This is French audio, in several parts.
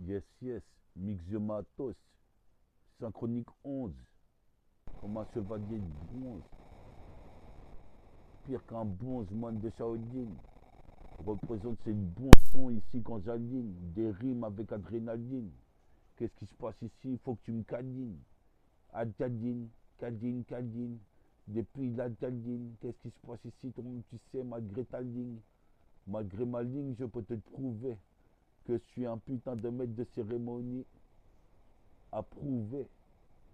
Yes, yes, Mixiomatos, Synchronique 11, comme un chevalier de bronze, pire qu'un bronze moine de Shaolin. Représente ces bons sons ici quand j'aligne, des rimes avec adrénaline. Qu'est-ce qui se passe ici? Il faut que tu me câlines. Adjaline, câline, câline. Depuis l'adjaline, qu'est-ce qui se passe ici? Toi-même tu sais, malgré ta ligne, malgré ma ligne, je peux te prouver que je suis un putain de maître de cérémonie approuvé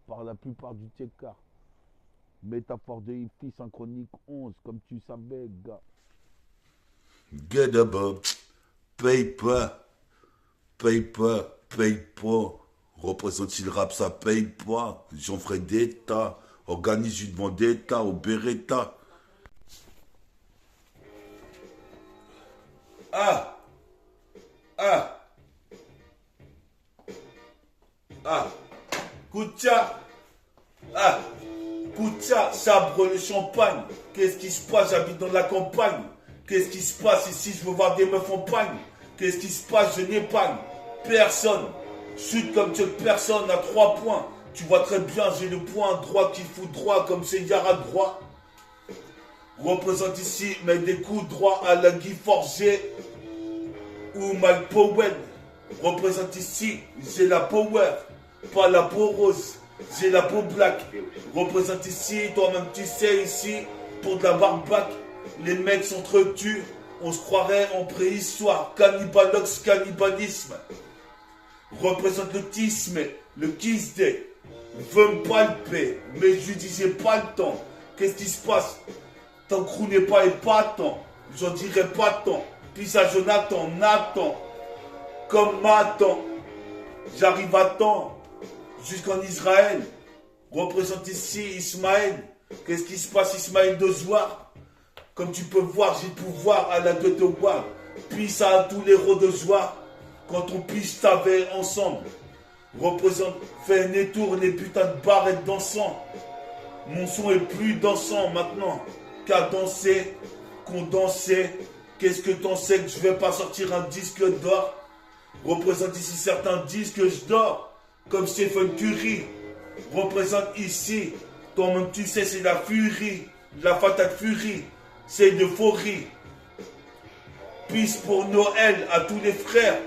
par la plupart du tchèque. Métaphore de hippie synchronique 11, comme tu savais, gars. Get d'abord, paye pas, paye pas, paye pas. Représente le rap, ça paye pas. J'en ferai d'État. Organise une vendetta au Beretta. Ah, ah, ah. Koutia, ah. Koutia, sabre le champagne. Qu'est-ce qui se passe? J'habite dans la campagne. Qu'est-ce qui se passe ici? Je veux voir des meufs en pagne. Qu'est-ce qui se passe? Je n'épargne personne. Chute comme Chuck personne à 3 points. Tu vois très bien, j'ai le point droit qui fout droit comme c'est Yara droit. Représente ici, mais des coups droits à la Guy Forger ou Mike Powell. Représente ici, j'ai la power, pas la peau rose. J'ai la peau black. Représente ici, toi-même tu sais ici, pour de la barbaque. Les mecs s'entretuent, on se croirait en préhistoire. Cannibalox, cannibalisme. Représente le tisme, le kiss day. Veut me palper, mais je lui dis j'ai pas le temps. Qu'est-ce qui se passe? Ton crew n'est pas épatant. J'en dirai pas tant. Puis ça Jonathan, Nathan. Comme Matan. J'arrive à temps. Jusqu'en Israël. Représente ici Ismaël. Qu'est-ce qui se passe Ismaël de Zouar? Comme tu peux voir, j'ai le pouvoir à la de te voir. Puis ça à tous les héros de Zouar. Quand on pige t'avais ensemble. Représente, fais un détour, les putains de barrettes dansant. Mon son est plus dansant maintenant qu'à danser, qu'on dansait. Qu'est-ce que t'en sais que je vais pas sortir un disque d'or? Représente ici certains disent que je dors, comme Stephen Curry. Représente ici, toi-même tu sais, c'est la furie, la fatale furie, c'est une euphorie. Peace pour Noël à tous les frères.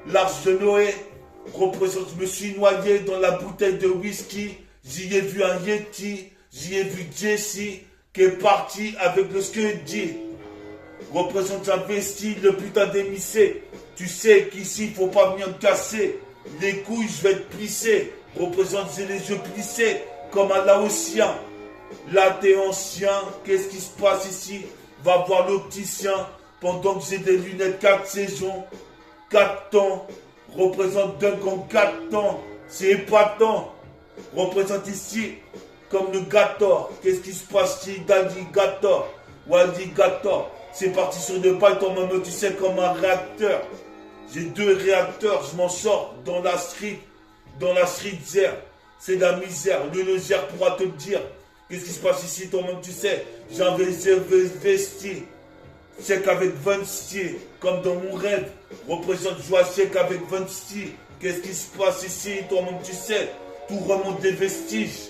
L'arche de Noé représente, je me suis noyé dans la bouteille de whisky. J'y ai vu un Yeti, j'y ai vu Jesse qui est parti avec le Scuddy. Représente investi le putain d'émissé. Tu sais qu'ici faut pas venir me casser. Les couilles je vais te plisser. Représente j'ai les yeux plissés comme un laotien. Là t'es ancien, qu'est-ce qui se passe ici? Va voir l'opticien pendant que j'ai des lunettes 4 saisons, 4 temps. Représente Dunk en 4 temps, c'est épatant. Représente ici comme le Gator. Qu'est-ce qui se passe ici? D'Alligator ou Alligator. C'est parti sur deux pailles, toi-même tu sais comme un réacteur. J'ai 2 réacteurs, je m'en sors dans la street zère. C'est la misère, le légère pourra te le dire. Qu'est-ce qui se passe ici, toi-même tu sais. J'ai investi. Chèque avec 26, comme dans mon rêve. Représente joie chèque avec 26. Qu'est-ce qui se passe ici, toi-même tu sais. Tout remonte des vestiges.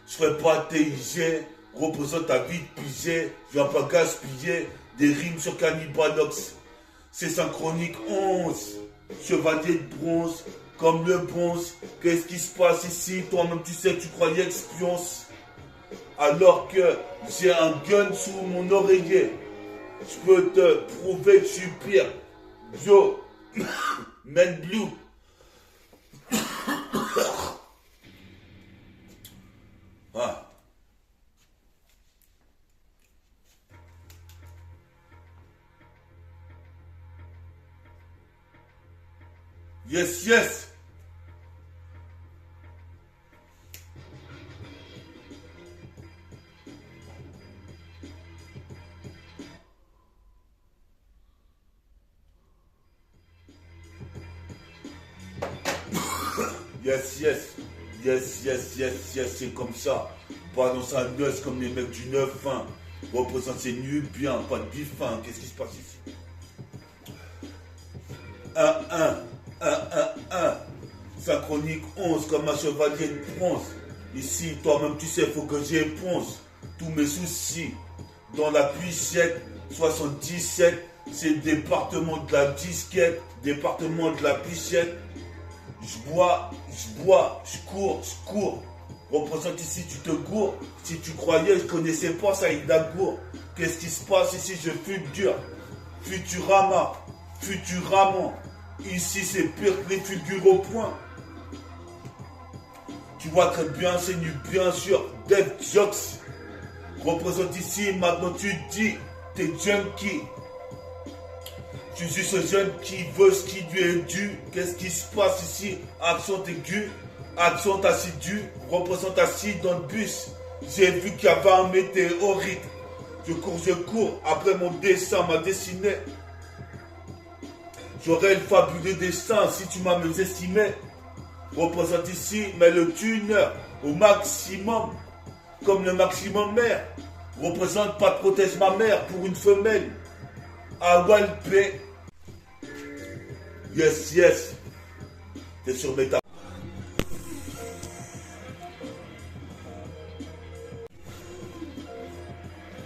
Je ferai pas TIG. Représente ta vie de piger. Je viens pas gaspiller des rimes sur Cannibalox. C'est synchronique 11. Chevalier de bronze, comme le bronze. Qu'est-ce qui se passe ici? Toi-même tu sais, tu croyais expionce. Alors que j'ai un gun sous mon oreiller. Je peux te prouver que je suis pire. Yo, Man Blue. Ah. Yes, yes. Yes, yes. Yes, yes, yes, yes, c'est comme ça. Pas dans sa noce comme les mecs du 9-1. Représente ses nus bien, pas de bifin. Qu'est-ce qui se passe ici? 1. Synchronique 11 comme un chevalier de bronze. Ici, toi-même, tu sais, faut que j'éponce tous mes soucis. Dans la puissette 77, c'est le département de la disquette, département de la pichette. Je bois, je cours. Représente ici, tu te gourres. Si tu croyais, je connaissais pas ça, il gourd. Qu'est-ce qui se passe ici? Je fume dur. Futurama. Ici, c'est pire que les figures au point. Tu vois très bien, c'est nu, bien sûr. Dev Jokes. Représente ici, maintenant tu dis, t'es junkie. Tu suis ce jeune qui veut ce qui lui est dû. Qu'est-ce qui se passe ici? Accent aigu, accent assidu, représente assis dans le bus. J'ai vu qu'il y avait un météorite. Je cours, après mon dessin m'a dessiné. J'aurais le fabuleux destin si tu m'as estimé. Représente ici, mais le tuner au maximum, comme le maximum mère. Représente pas de protège ma mère pour une femelle. Awalpé. Yes. T'es sur méta.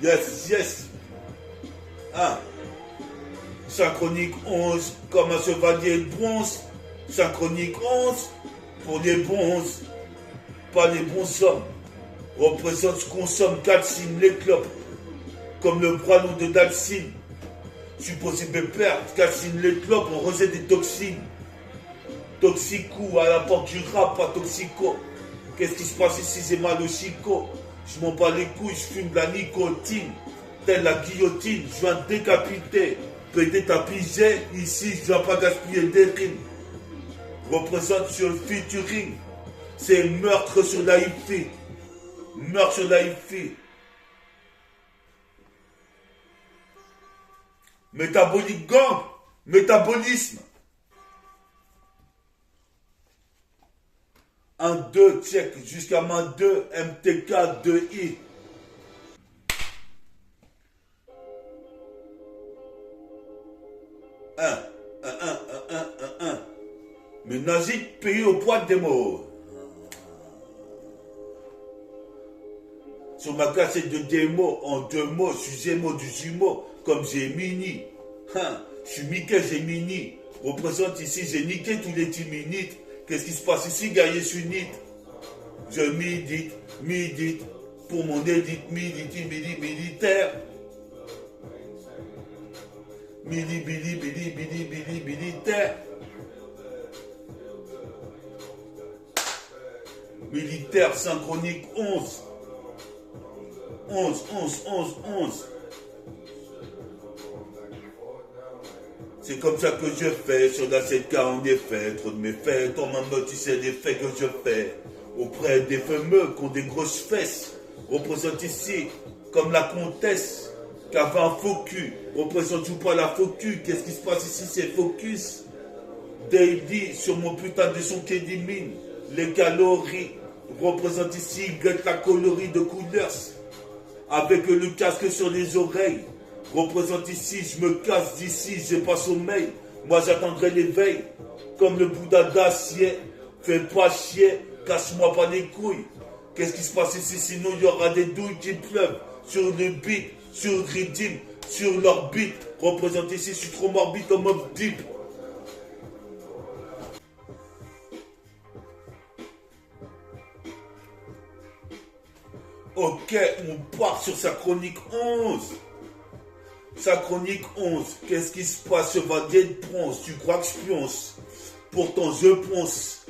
Yes. Synchronique 11 comme un chevalier de bronze. Synchronique 11 pour les bons, pas les bons hommes. Représente ce qu'on consomme, calcine les clopes, comme le bras long de Dalcine. Supposé perdre, calcine les clopes, on rejette des toxines. Toxico, à la porte du rap, pas toxico. Qu'est-ce qui se passe ici, c'est mal au chico. Je m'en bats les couilles, je fume de la nicotine. Telle la guillotine, je viens de décapiter. Péter ta pigée, ici je viens pas gaspiller des rimes. Représente sur le featuring, c'est meurtre sur la hi-fi. Meurtre sur la hi-fi. Métabolique gang, métabolisme. 1, 2, check, jusqu'à main 2, MTK, 2I. Mais Nazik payé au poids des mots. Sur ma cassette de démo, en 2 mots, je suis Gémeaux du jumeau, comme Gemini. Je suis Mickey Gemini. Représente ici, j'ai niqué tous les 10 minutes. Qu'est-ce qui se passe ici, guerrier sunnite? Je médite, pour mon édite, militaire. Militaire. Militaire synchronique 11. 11. C'est comme ça que je fais sur la 7K en effet. Trop de méfaits, ton maman tu sais des faits que je fais. Auprès des fameux qui ont des grosses fesses. Représente ici comme la comtesse qui avait un faux cul. Représente ou pas la faux cul. Qu'est-ce qui se passe ici, c'est focus. Daily sur mon putain de son qui élimine les calories. Représente ici, guette la colorie de couleurs. Avec le casque sur les oreilles. Représente ici, je me casse d'ici, j'ai pas sommeil. Moi j'attendrai l'éveil. Comme le Bouddha d'acier. Fais pas chier, casse-moi pas les couilles. Qu'est-ce qui se passe ici? Sinon il y aura des douilles qui pleuvent. Sur le beat, sur le rythme, sur l'orbite. Représente ici, je suis trop morbide comme Mobb Deep. Ok, on part sur sa chronique 11. Sa chronique 11. Qu'est-ce qui se passe, chevalier de bronze? Tu crois que je pionce? Pourtant je ponce.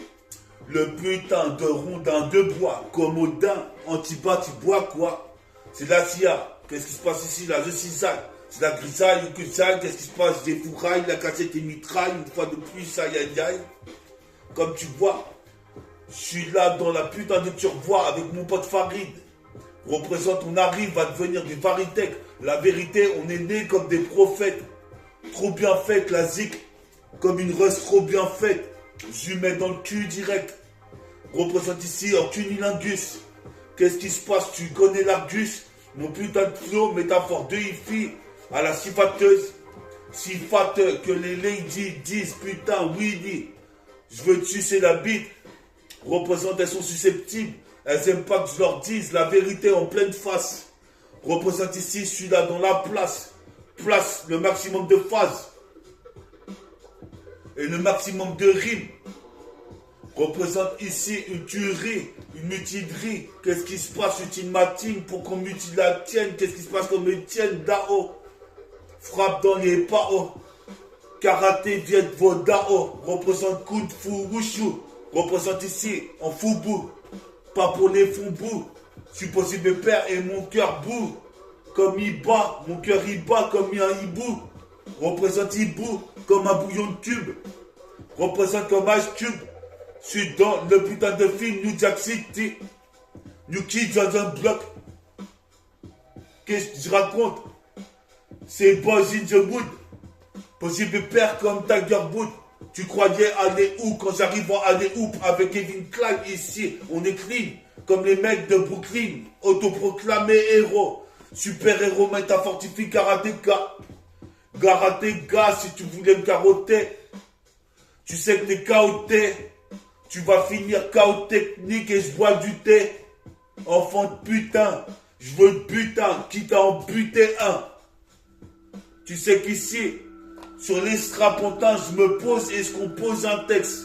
Le putain de rondin de bois. Commodin, antibat, tu bois quoi? C'est la CIA. Qu'est-ce qui se passe ici là? Je cisaille. C'est la grisaille ou que ça? Qu'est-ce qui se passe? Des fourrailles, la cassette et mitraille. Une fois de plus, aïe aïe aïe. Comme tu vois, je suis là dans la putain de turbois avec mon pote Farid. Représente, on arrive à devenir du Varitech. La vérité, on est né comme des prophètes. Trop bien faite, la zik. Comme une rust trop bien faite. Je lui mets dans le cul direct. Représente ici en cunilingus. Qu'est-ce qui se passe? Tu connais l'Argus? Mon putain de flow, métaphore de hi-fi à la sifateuse. Si fat que les ladies disent putain, oui, dit. Je veux te sucer la bite. Représente, elles sont susceptibles. Elles aiment pas que je leur dise la vérité en pleine face. Représente ici, je suis là dans la place. Place le maximum de phases. Et le maximum de rimes. Représente ici une tuerie, une mutinerie. Qu'est-ce qui se passe, une matine pour qu'on mutile la tienne? Qu'est-ce qui se passe qu'on me tienne d'A.O. Frappe dans les PAO. Karaté Viet Vo Dao. Représente coup de fou wushu. Représente ici en foubou. Pas pour les foubous. Supposé me père et mon cœur bout. Comme il bat, mon cœur il bat comme un hibou. Représente hibou comme un bouillon de tube. Représente comme Ice Cube. Je suis dans le putain de film New Jack City. New Kids dans un bloc. Qu'est-ce que je raconte? C'est Boys in the Wood. Possible père comme Tiger Wood. Tu croyais aller où quand j'arrive en aller où avec Kevin Klein ici? On est clean comme les mecs de Brooklyn. Autoproclamés héros. Super héros métafortifie karatéka. Karatéka si tu voulais me carotter. Tu sais que t'es caoté. Tu vas finir chaos technique et je bois du thé. Enfant de putain. Je veux le butin. Quitte à en buter un. Tu sais qu'ici, sur les strapontins, je me pose et je compose un texte.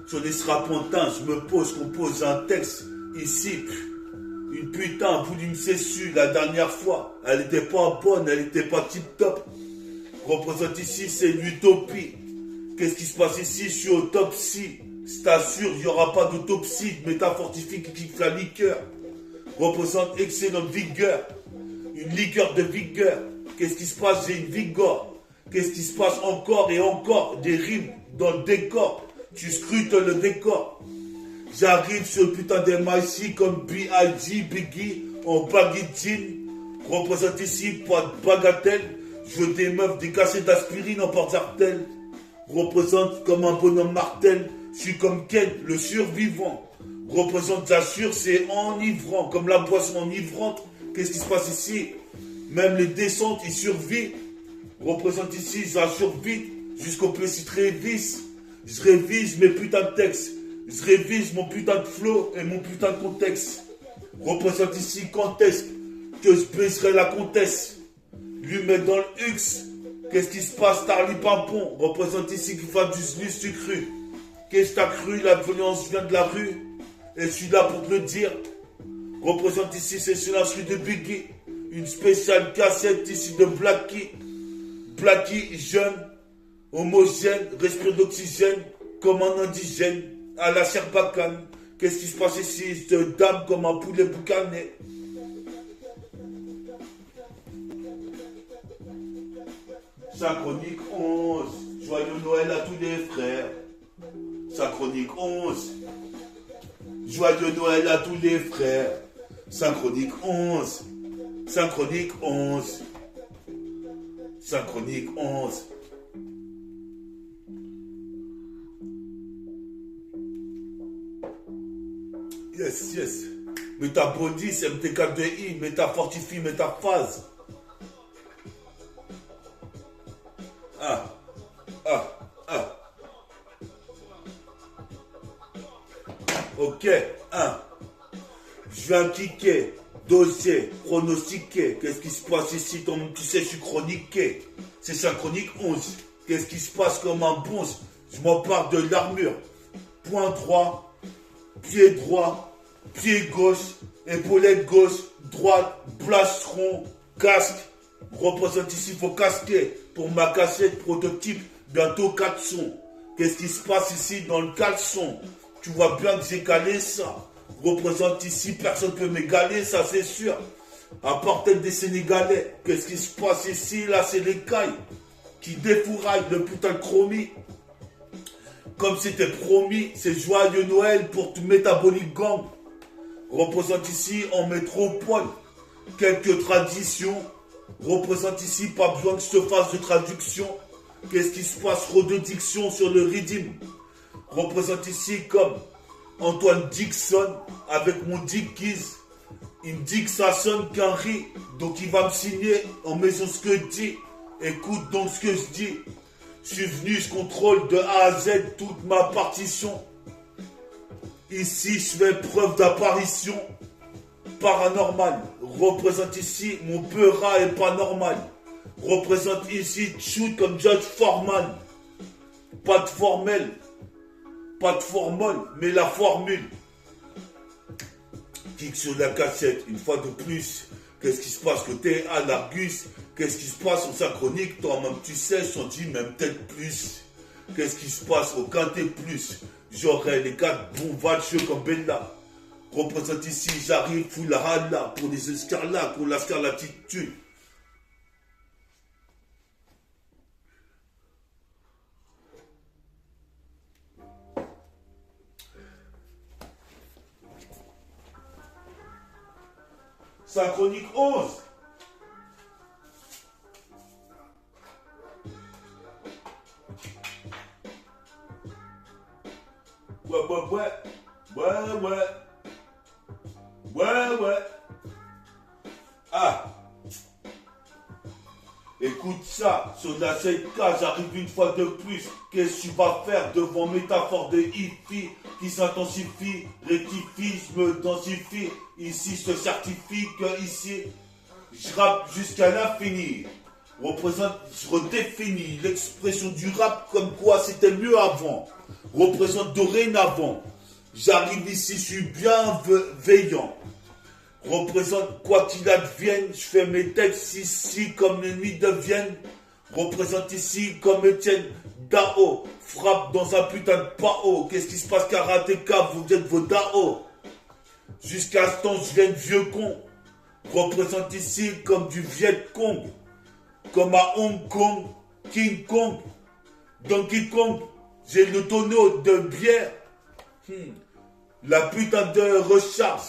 Sur les strapontins, je me pose, compose un texte. Ici, une putain a voulu me cessu la dernière fois. Elle était pas bonne, elle était pas tip-top. Représente ici, c'est l'utopie. Qu'est-ce qui se passe ici? Je suis autopsie. Je t'assure, il n'y aura pas d'autopsie. Métafortifie qui kiffe la liqueur. Représente excellente vigueur. Une liqueur de vigueur. Qu'est-ce qui se passe? J'ai une vigueur. Qu'est-ce qui se passe encore et encore? Des rimes dans le décor. Tu scrutes le décor. J'arrive sur le putain des MIC comme B.I.G. Biggie en baggy jean. Représente ici, pas de bagatelle. Je veux des meufs, des cassés d'aspirine en porte-artelle. Représente comme un bonhomme martel. Je suis comme Ken, le survivant. Représente, j'assure, c'est enivrant. Comme la boisson enivrante. Qu'est-ce qui se passe ici? Même les descentes, ils survivent. Représente ici, j'assure vite. Jusqu'au petit révise. Je révise mes putains de textes. Je révise mon putain de flow et mon putain de contexte. Représente ici quand est-ce que je baiserai la comtesse. Lui met dans le X. Qu'est-ce qui se passe? Tarli Pimpon. Représente ici qu'il faut du snus sucru. Qu'est-ce que t'as cru? La violence vient de la rue. Et je suis là pour te le dire. Représente ici, c'est sur l'instru de Biggie. Une spéciale cassette ici de Blackie. Blackie, jeune, homogène, respire d'oxygène, comme un indigène, à la Serbacane. Qu'est-ce qui se passe ici? Je dame comme un poulet boucané. Synchronique 11, joyeux Noël à tous les frères. Synchronique 11, joyeux Noël à tous les frères. Synchronique 11, synchronique 11, synchronique 11. Yes, yes. Métabodis, MTK2I, métafortifie, métaphase. Ok, je viens kicker, doser, pronostiquer. Qu'est-ce qui se passe ici? Comme tu sais, je suis chroniqué. C'est synchronique 11. Qu'est-ce qui se passe comme un bonze? Je m'empare de l'armure. Point droit, pied gauche, épaulette gauche, droite, plastron, casque. Représente ici, il faut casquer pour ma cassette prototype, bientôt 4 sons. Qu'est-ce qui se passe ici dans le caleçon? Tu vois bien que j'ai calé ça. Représente ici, personne ne peut m'égaler, ça c'est sûr. À part peut-être des Sénégalais. Qu'est-ce qui se passe ici? Là, c'est les cailles qui défouraillent le putain de chromie. Comme c'était promis, c'est joyeux Noël pour tout métabolique gang. Représente ici en métropole quelques traditions. Représente ici, pas besoin que je te fasse de traduction. Qu'est-ce qui se passe? Trop de diction sur le rythme. Représente ici comme Antoine Dixon avec mon Dickies. Il me dit que ça sonne qu'un riz, donc il va me signer en maison ce que je dis. Écoute donc ce que je dis. Je suis venu, je contrôle de A à Z toute ma partition. Ici, je fais preuve d'apparition paranormale. Représente ici mon peura est pas normal. Représente ici shoot comme Judge Foreman. Pas de formel, pas de formule, mais la formule. Kick sur la cassette, une fois de plus. Qu'est-ce qui se passe côté à l'Argus? Qu'est-ce qui se passe en synchronique? Toi-même tu sais, j'en dis même peut-être plus. Qu'est-ce qui se passe au quintet plus? J'aurai les 4 bons vacheux comme Bella. Représente ici, j'arrive, fous la rala pour les escarlats, pour la scarlatitude. Synchronique 11. Ouais. Ah. Écoute ça, sur la 7K, j'arrive une fois de plus. Qu'est-ce que tu vas faire devant métaphore de hippie qui s'intensifie, rectifie, je me densifie. Ici, je te certifie que ici, je rappe jusqu'à l'infini. Je redéfinis l'expression du rap comme quoi c'était mieux avant. Représente dorénavant. J'arrive ici, je suis bienveillant. Représente quoi qu'il advienne, je fais mes textes ici comme l'ennemi de Vienne. Représente ici comme Étienne Dao. Frappe dans un putain de pao. Qu'est-ce qui se passe karatéka, vous êtes vos Dao. Jusqu'à ce temps, je viens de vieux con. Représente ici comme du Viet Cong. Comme à Hong Kong, King Kong, Donkey Kong. J'ai le tonneau de bière. La putain de recharge.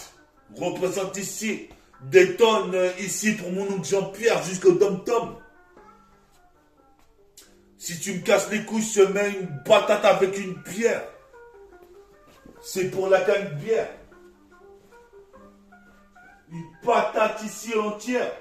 Représente ici des tonnes ici pour mon oncle Jean-Pierre jusqu'au dom-tom. Si tu me casses les couilles, je te mets une patate avec une bière. C'est pour la canne de bière. Une patate ici entière.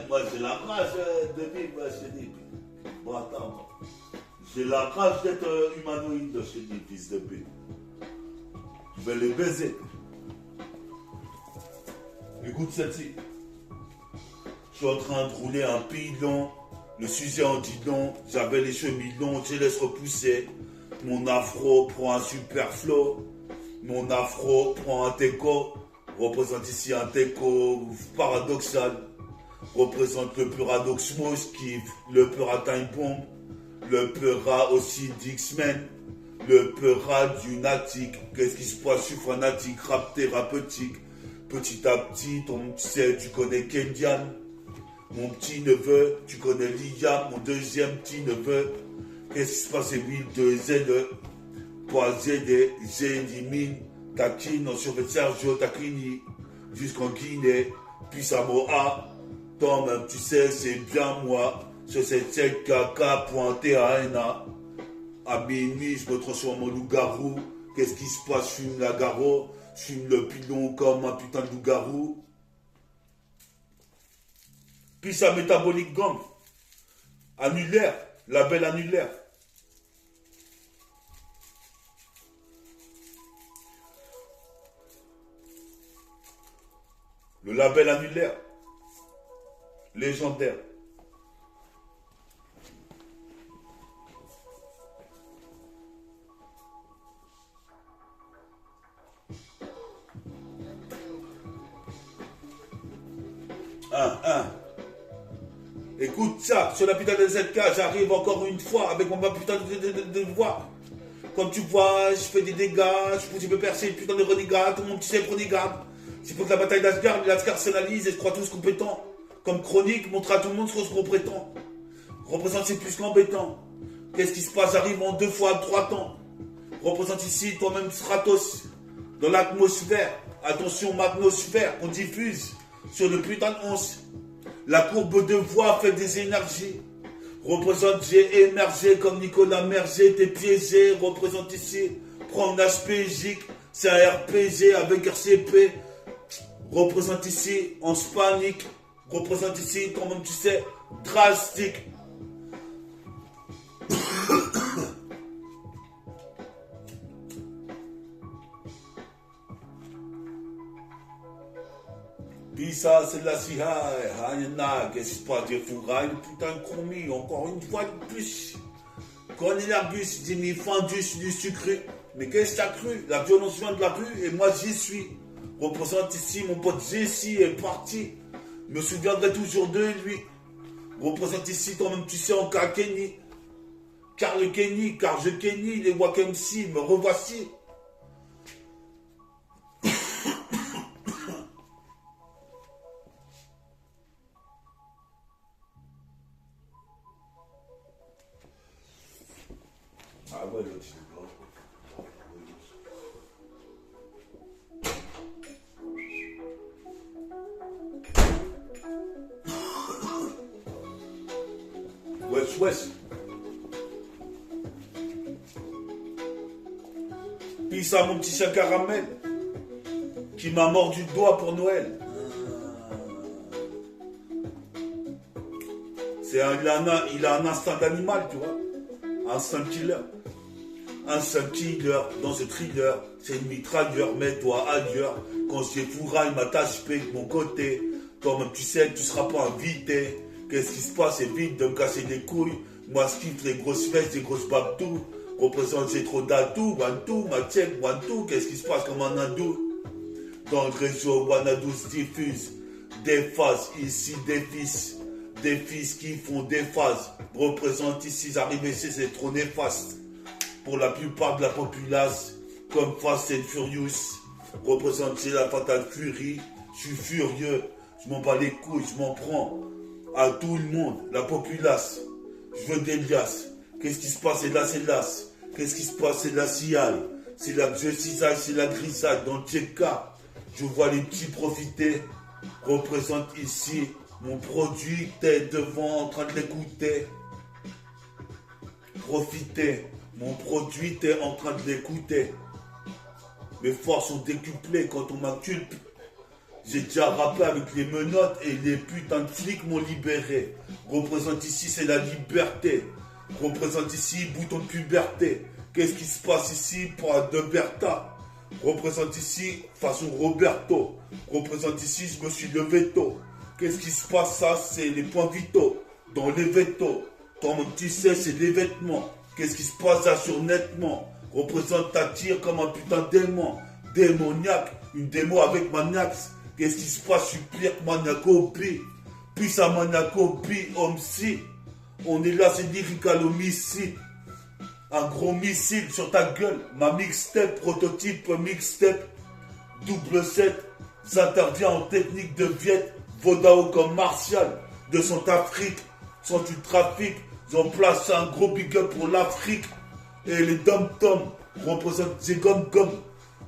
Moi j'ai la rage de vivre chez des filles. Bon attends, j'ai la rage d'être humanoïde chez des fils de pute. Je vais les baiser. Écoute celle-ci. Je suis en train de rouler un pilon. Le sujet en dit non. J'avais les cheveux mi-longs, je les laisse repousser. Mon afro prend un super flow. Mon afro prend un teco. Représente ici un teco paradoxal. Représente le Puradoxmos qui le Puratin bombe, le Pura aussi d'X-Men, le Pura du Natic. Qu'est-ce qui se passe? Je suis fanatique, rap thérapeutique. Petit à petit, tu connais Kendian. Mon petit neveu, tu connais Liam, mon deuxième petit neveu. Qu'est-ce qui se passe? C'est lui de Z, pas Z, Zélimine, Takine, on surveille Sergio Takini, jusqu'en Guinée, puis Samoa. Toi-même, tu sais, c'est bien moi. Sur cette tête caca pointé à Haina. À minuit, je me transforme en loup-garou. Qu'est-ce qui se passe? Je fume la garo. Je fume le pilon comme un putain de loup-garou. Puis ça métabolique gang. Annulaire. Label annulaire. Le label annulaire. Légendaire. Écoute ça, sur la putain de ZK, j'arrive encore une fois avec ma putain de voix. Comme tu vois, je fais des dégâts, je peux percer une putain de renégat, tout le monde tu sais renégat. C'est pour que la bataille d'Asgard, l'Asgard s'analyse et se croit tous compétents. Comme chronique, montre à tout le monde ce qu'on prétend. Représente c'est plus qu'embêtant. Qu'est-ce qui se passe? J'arrive en 2 fois 3 temps. Représente ici toi-même Stratos. Dans l'atmosphère. Attention, magnosphère qu'on diffuse sur le putain de 11. La courbe de voix fait des énergies. Représente, j'ai émergé comme Nicolas Merger, t'es piégé. Représente ici, prends un HPG, c'est un RPG avec RCP. Représente ici, on se panique. Représente ici, quand même tu sais, drastique. Puis ça, c'est de la CIA, Hayana, qu'est-ce qui se passe, des fourrailles, le putain de chromie, encore une fois de plus. Quand il l'Argus, il dit, mais fendu, c'est du sucré. Mais qu'est-ce que t'as cru? La violence vient de la rue et moi j'y suis. Représente ici, mon pote Jessie est parti. Je me souviendrai toujours de lui. Représente ici, toi-même, tu sais, en cas Kenny. Car le Kenny, car je Kenny, les Wack MC, me revoici. Ah ouais, l'autre, c'est blanc. Wesh, wesh. Puis ça, mon petit chien caramel, qui m'a mordu le doigt pour Noël. Il a un instinct d'animal, tu vois. Instinct killer. Instinct killer dans ce thriller. C'est une mitrailleur, mets-toi ailleurs. Quand j'ai fourraille, ma tâche paie de mon côté. Toi-même, tu sais que tu seras pas invité. Qu'est-ce qui se passe? Évite de me casser les couilles. Moi, je kiffe les grosses fesses, les grosses babtous. Représente, j'ai trop d'atout. One-two, ma check, one-two. Qu'est-ce qui se passe comme un hindou? Dans le réseau, Wanadoo se diffuse. Des phases, ici, des fils qui font des phases. Représente ici, j'arrive ici, c'est trop néfaste. Pour la plupart de la populace, comme Fast and Furious. Représente, c'est la Fatal Fury. Je suis furieux. Je m'en bats les couilles, je m'en prends à tout le monde, la populace. Je veux des liasses. Qu'est-ce qui se passe? C'est là, c'est l'as. Qu'est-ce qui se passe? C'est la ciale. C'est la cisaille, c'est la grisaille. Dans le TK, je vois les petits profiter. Représente ici mon produit. T'es devant en train de l'écouter. Profitez. Mon produit, t'es en train de l'écouter. Mes forces sont décuplées quand on m'inculpe. J'ai déjà rappé avec les menottes et les putains de flics m'ont libéré. Représente ici, c'est la liberté. Représente ici, bouton de puberté. Qu'est-ce qui se passe ici pour de Bertha? Représente ici, façon Roberto. Représente ici, je me suis levé tôt. Qu'est-ce qui se passe? Ça, c'est les points vitaux. Dans les vétos. Toi-même, tu sais, c'est les vêtements. Qu'est-ce qui se passe là sur nettement? Représente ta tire comme un putain de démon. Démoniaque, une démo avec Maniax. Qu'est-ce qui se passe? Je suis pire que Maniaco B. Puis ça Maniaco B, homme si. On est là, c'est lyrical homicide. Un gros missile sur ta gueule. Ma mixtape, prototype mixtape. Double 7. J'interviens en technique de Viet. Vodao comme Martial. De son Afrique. Sans du trafic. J'en place un gros big up pour l'Afrique. Et les dom-toms représentent des gomme-gomme.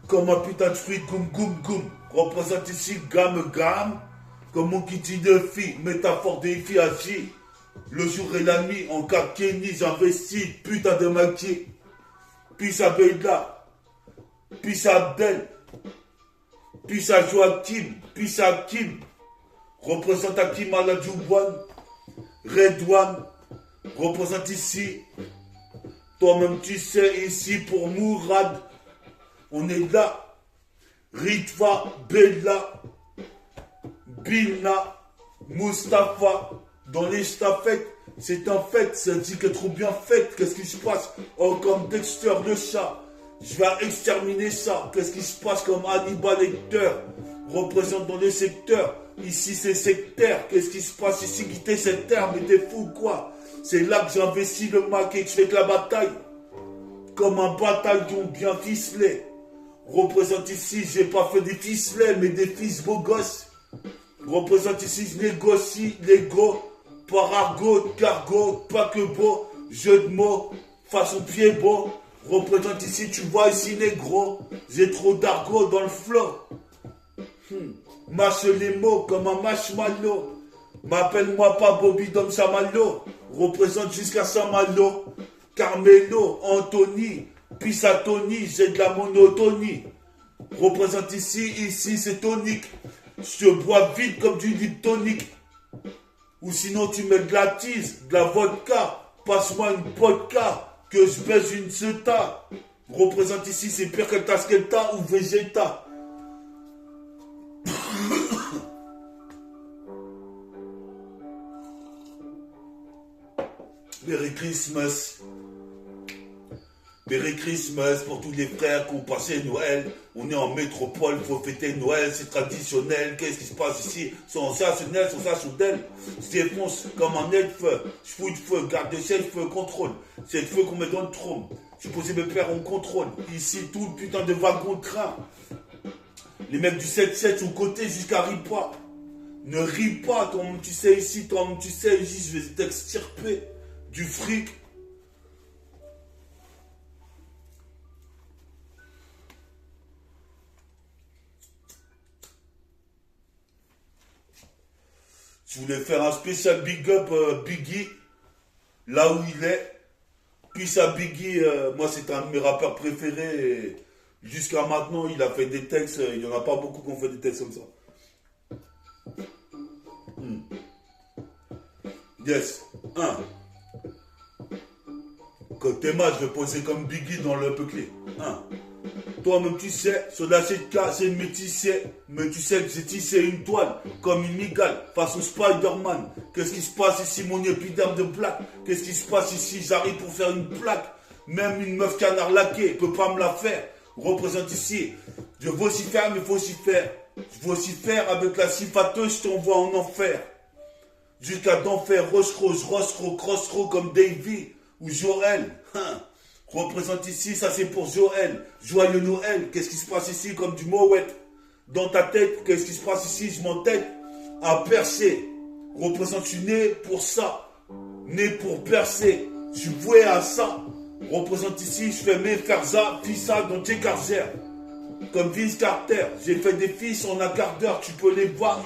Comme un putain de fruit goum-goum-goum. Représente ici gamme-gamme. Comme mon kitty de fille. Métaphore des filles agit. Le jour et la nuit, en cas Kenny, j'investis, putain de maquis. Puis à Beida, puis à Abdel, puis à Joachim, puis à Kim. Représente Hakim Aladjouban, Redouane, représente ici. Toi-même tu sais, ici pour Mourad, on est là. Ritva, Bella, Bilna, Mustapha. Dans les stafettes, c'est un fait, ça dit que trop bien fait. Qu'est-ce qui se passe? Oh, comme Dexter le chat, je vais exterminer ça. Qu'est-ce qui se passe comme Hannibal Lecter? Représente dans les secteurs. Ici, c'est sectaire. Qu'est-ce qui se passe ici? Quitter cette terre, mais t'es fou quoi? C'est là que j'investis le mac et que je fais de la bataille. Comme un bataillon bien ficelé. Représente ici, j'ai pas fait des ficelés, mais des fils beaux gosses. Représente ici, je négocie, l'ego. Par argot, cargo, pas que beau, jeu de mots, façon pied beau. Représente ici, tu vois ici négro. J'ai trop d'argot dans le flow. Mâche les mots comme un marshmallow. M'appelle-moi pas Bobby Dom Chamallow. Représente jusqu'à Saint-Malo. Carmelo, Anthony, Pisa Tony, j'ai de la monotonie. Représente ici c'est tonique. Je te bois vite comme du lip tonique. Ou sinon tu mets de la tease, de la vodka. Passe-moi une vodka, que je baise une seta. Représente ici c'est pire que Tasqueta ou Vegeta. Merry Christmas. Merry Christmas pour tous les frères qui ont passé Noël. On est en métropole, faut fêter Noël, c'est traditionnel. Qu'est-ce qui se passe ici? Sensationnel, sensationnel. Je défonce comme un aide-feu. Je fous de feu, garde de ciel, feu, contrôle. C'est le feu qu'on met dans le trône. Je suis posé mes pères en contrôle. Ici, tout le putain de wagon de train. Les mecs du 7-7 sont cotés jusqu'à Ripa. Ne ris pas, toi-même tu sais ici, toi-même tu sais ici, je vais t'extirper du fric. Je voulais faire un spécial big up Biggie, là où il est. Puis ça Biggie, moi c'est un de mes rappeurs préférés. Et jusqu'à maintenant, il a fait des textes, il n'y en a pas beaucoup qui ont fait des textes comme ça. Yes, 1. Côté match, je vais poser comme Biggie dans le peu clé. 1. Toi-même tu sais, sur la 7K c'est métissé, mais tu sais que j'ai tissé une toile, comme une migale, façon Spider-Man. Qu'est-ce qui se passe ici, mon épiderme de plaque? Qu'est-ce qui se passe ici? J'arrive pour faire une plaque. Même une meuf canard laqué peut pas me la faire. Représente ici, je veux aussi faire, mais faut aussi faire. Je veux aussi faire avec la sifateuse, je t'envoie en enfer. Jusqu'à d'enfer, Roche-Ro, Cross-Ro comme Davy ou Jorel. Représente ici, ça c'est pour Joël. Joyeux Noël, qu'est-ce qui se passe ici comme du Moet? Dans ta tête, qu'est-ce qui se passe ici? Je m'entête à percer. Représente, je suis né pour ça. Né pour percer. Je suis voué à ça. Représente ici, je fais mes Ferza, Fissa dans tes Carger. Comme Vince Carter, j'ai fait des fils en un quart d'heure. Tu peux les voir,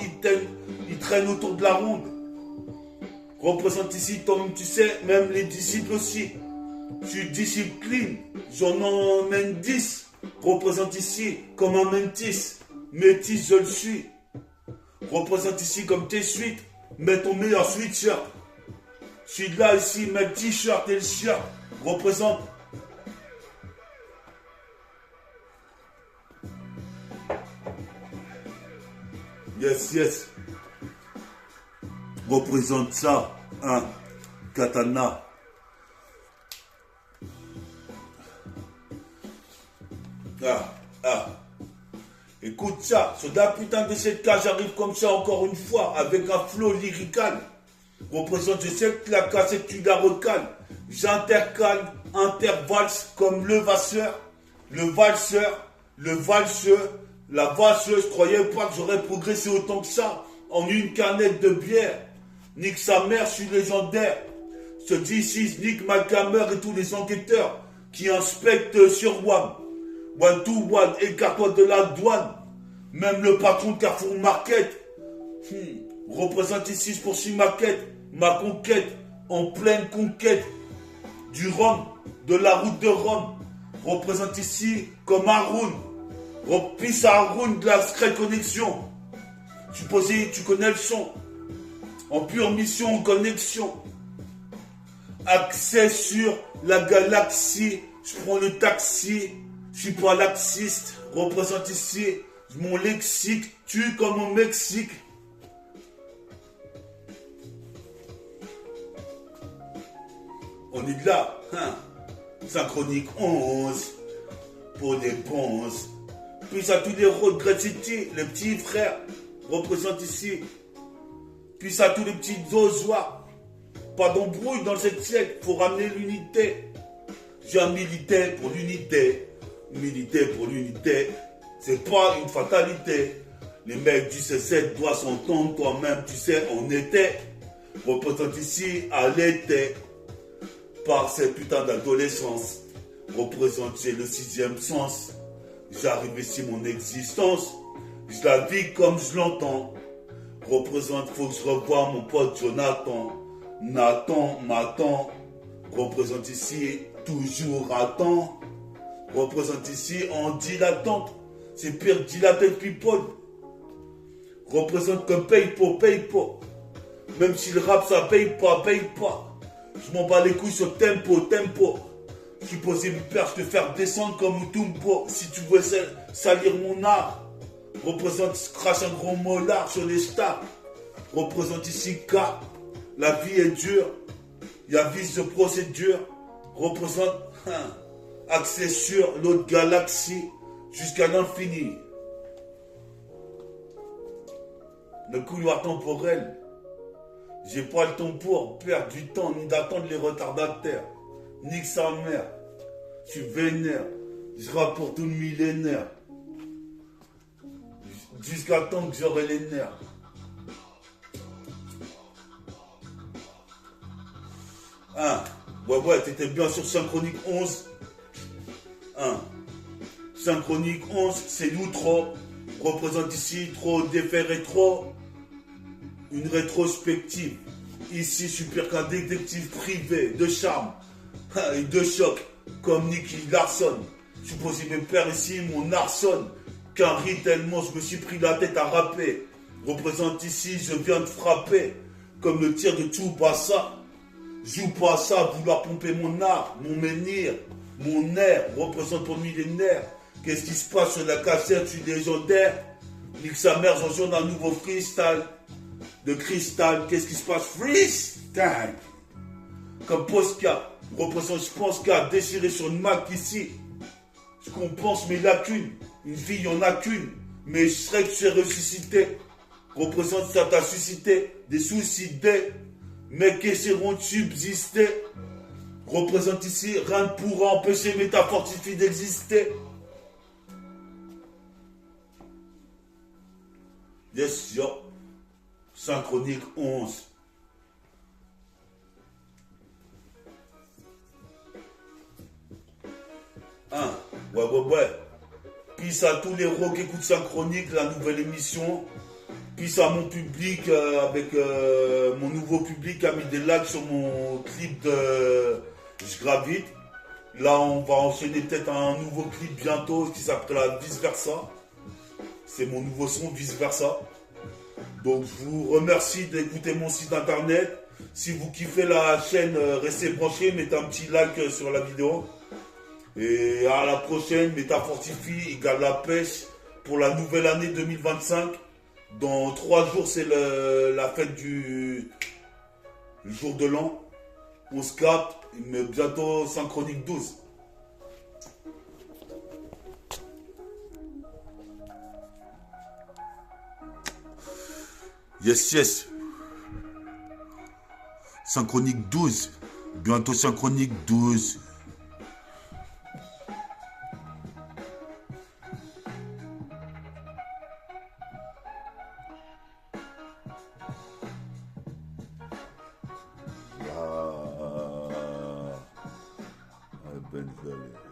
ils traînent autour de la ronde. Représente ici, Tom, tu sais, même les disciples aussi. Je suis discipline, j'en emmène 10. Représente ici comme un mentis. Métis, je le suis. Représente ici comme tes suites. Mets ton meilleur sweatshirt. Je suis là ici, mets le t-shirt et le shirt. Représente. Yes, yes. Représente ça. Un katana. Écoute ça, sur la putain de cette case, j'arrive comme ça encore une fois, avec un flow lyrical. Représente, je sais que la cassette, tu la recales. J'intercale, intervalse comme le valseur, le valseur, la valseuse. Je croyais pas que j'aurais progressé autant que ça en une canette de bière. Nique sa mère, je suis légendaire. Ce D6 nique ma caméra et tous les enquêteurs qui inspectent sur WAM. 1-2-1, écarte-toi de la douane. Même le patron de Carrefour Market. Représente ici, je poursuis ma quête, ma conquête, en pleine conquête. Du Rhum, de la route de Rome. Représente ici comme Haroun. Repisse à Haroun de la Secret Connexion. Tu connais le son. En pure mission, en connexion. Accès sur la galaxie. Je prends le taxi. Je suis pas laxiste, représente ici mon lexique, tue comme au Mexique. On est là, Synchronique 11, pour les bonzes. Puis à tous les regrets City, les petits frères, représente ici. Puis à tous les petits ozoirs. Pas d'embrouille dans cette siècle, faut ramener l'unité. J'ai un militaire pour l'unité. Militer pour l'unité, c'est pas une fatalité. Les mecs du C7 doivent s'entendre, toi-même, tu sais, on était. Représente ici à l'été, par cette putain d'adolescence. Représente, c'est le sixième sens. J'arrive ici, mon existence. Je la vis comme je l'entends. Représente, faut que je revoie mon pote Jonathan. Nathan m'attend. Représente ici, toujours attend. Représente ici, en dilatante. C'est pire dilaté people. Représente comme paye pas. Même si le rap ça paye pas. Je m'en bats les couilles sur tempo. Je suis posé mon père, je te faire descendre comme Mutumpo. Si tu veux salir mon art. Représente, crache un gros mollard sur les stars. Représente ici K. La vie est dure. Il y a vice de procédure. Représente accès sur l'autre galaxie jusqu'à l'infini. Le couloir temporel. J'ai pas le temps pour perdre du temps ni d'attendre les retardataires. Nique sa mère. Je suis vénère. Je rappe pour tout le millénaire. Jusqu'à temps que j'aurai les nerfs. Ouais, t'étais bien sur Synchronique 11. Synchronique 11, c'est l'outro. Représente ici trop d'effets rétro. Une rétrospective. Ici, je suis pire qu'un détective privé de charme et de choc, comme Nicky Larson. Je suis posé mes pères ici, mon arson. Qu'un riz tellement je me suis pris la tête à rapper. Représente ici, je viens de frapper. Comme le tir de Tsubasa. Joue pas ça, vouloir pomper mon art, mon menhir, mon air, représente pour le millénaire. Qu'est-ce qui se passe sur la cassette, je suis légendaire. Nique sa mère, j'en joue un nouveau freestyle. De cristal, qu'est-ce qui se passe? Freestyle. Comme Posca, représente, je pense qu'à déchirer sur une Mac ici. Je compense mes lacunes. Une vie, il n'y en a qu'une. Mais je serais que je suis ressuscité. Représente, ça t'a suscité des suicidés. Mais qui essaieront de subsister. Représente ici, rien ne pourra empêcher Métafortifie d'exister. Yes, yo. Synchronique 11. Ouais. Peace à tous les héros qui écoutent Synchronique, la nouvelle émission. Peace à mon public, avec mon nouveau public qui a mis des likes sur mon clip de Je gravite. Là, on va enchaîner peut-être un nouveau clip bientôt qui s'appellera Vice Versa. C'est mon nouveau son, Vice Versa. Donc, je vous remercie d'écouter mon site internet. Si vous kiffez la chaîne, restez branchés, mettez un petit like sur la vidéo. Et à la prochaine, Métafortifie égale la pêche pour la nouvelle année 2025. Dans 3 jours, c'est la fête du jour de l'an. On se capte, mais bientôt Synchronique 12. Yes. Synchronique 12. Bientôt Synchronique 12. Benzale.